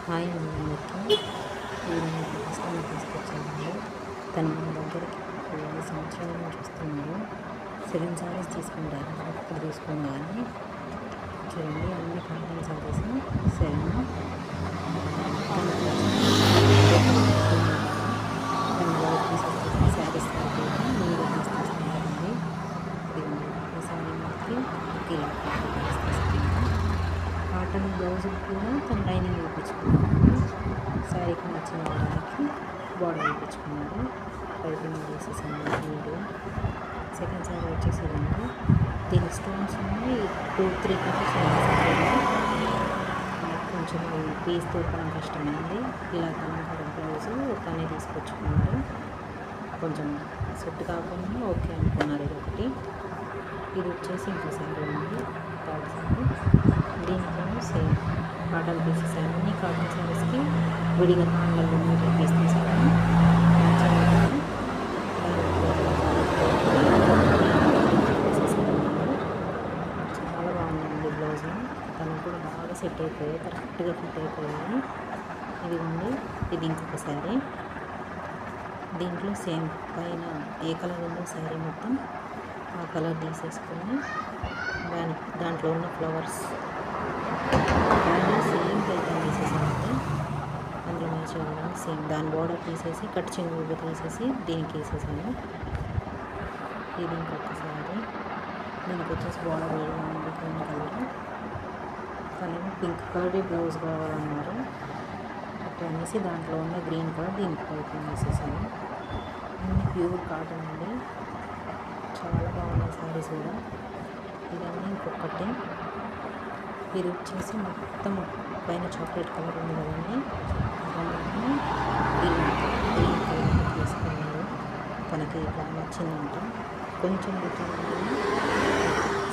Hi అందరికీ. ఈరోజు customer తీసుకొచ్చానండి. తను మన దగ్గరికి 5 సంవత్సరాల నుంచి వస్తున్నాడు. 7 సారీస్ తీసుకుంటారు. ఇప్పుడు తీసుకున్నా కానీ చూడండి, అన్ని కాటన్ సారీస్ 7. శారీస్ ముందు తీసుకుంటారండి. ఈ సారీ మనకి ఇలా కాటన్ బ్లౌజ్ కూడా తను లైనింగ్ వేయించుకున్నాడు. శారీకి నచ్చిన వాళ్ళకి బార్డర్ వేయించుకున్నాడు. పైపింగ్ వేసేసాను నీట్గా. సెకండ్ శారీ వచ్చేసేదండి. దీని స్టోన్స్ ఉన్నాయి. 2-3 కలర్స్ ఉన్నాయి. కొంచెం పీస్ దొరకడం కష్టమైంది. ఇలా కనుక బ్లౌజ్ తనే తీసుకొచ్చుకున్నాడు. కొంచెం సెట్ కాకుండా ఓకే అనుకున్నారు. ఇది వచ్చేసి ఇంకో శారీ ఉంది, థర్డ్ శారీ. దీంట్లో సేమ్ కాటన్ పీసెస్, అన్ని కాటన్ శారీస్కి విడిగా నాలుగు మీటర్ పీస్ తీసాను. చాలా బాగుందండి బ్లౌజ్. తనకు కూడా బాగా సెట్ అయిపోయాయి, కరెక్ట్గా ఫిట్ అయిపోయాయి. ఇదిగోండి, ఇది ఇంకొక శారీ. దీంట్లో సేమ్ పైన ఏ కలర్ ఉందో శారీ మొత్తం ఆ కలర్ తీసేసుకొని దాంట్లో ఉన్న ఫ్లవర్స్ సేమ్ పైన వేసేసానండి. అందులో మ్యాచ్ అవ్వడానికి సేమ్ దాని బోర్డర్ తీసేసి కట్ చెంగు తీసేసి దీనికి వేసేసాను. ఇది ఇంకొకసారి దీనికి వచ్చేసి బోర్డర్ వేయడం గ్రీన్ కలర్. కానీ పింక్ కలర్ బ్లౌజ్ కావాలన్నారు. అట్లా అనేసి దాంట్లో ఉన్న గ్రీన్ కలర్ దీనికి పైపింగ్ వేసేసాను. అన్ని ప్యూర్ కాటన్ అండి, చాలా బాగున్నాయి శారీస్ కూడా. ఇవన్నీ ఇంకొకటి. ఇది వచ్చేసి మొత్తం పైన చాక్లెట్ కలర్ ఉంది కదండి, గ్రీన్ కలర్ తీసుకున్నాడు. తనకి ఇట్లా నచ్చిందంట. కొంచెం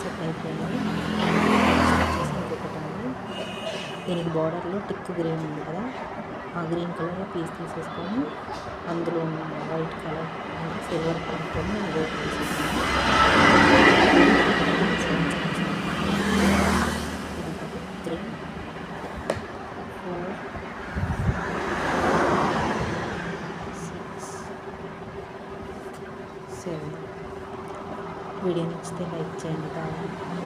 సెట్ అయిపోయింది. వచ్చేసి ఇంకొకటి అండి. దీనికి బార్డర్లో టిక్ గ్రీన్ ఉంది కదా, ఆ గ్రీన్ కలర్ పీస్ తీసేసుకొని అందులో ఉన్న వైట్ కలర్ సిల్వర్ కలర్తో నేను తీసేసాను. 3, 4, 6, 7. వీడియో నచ్చితే లైక్ చేయండి. బాయ్.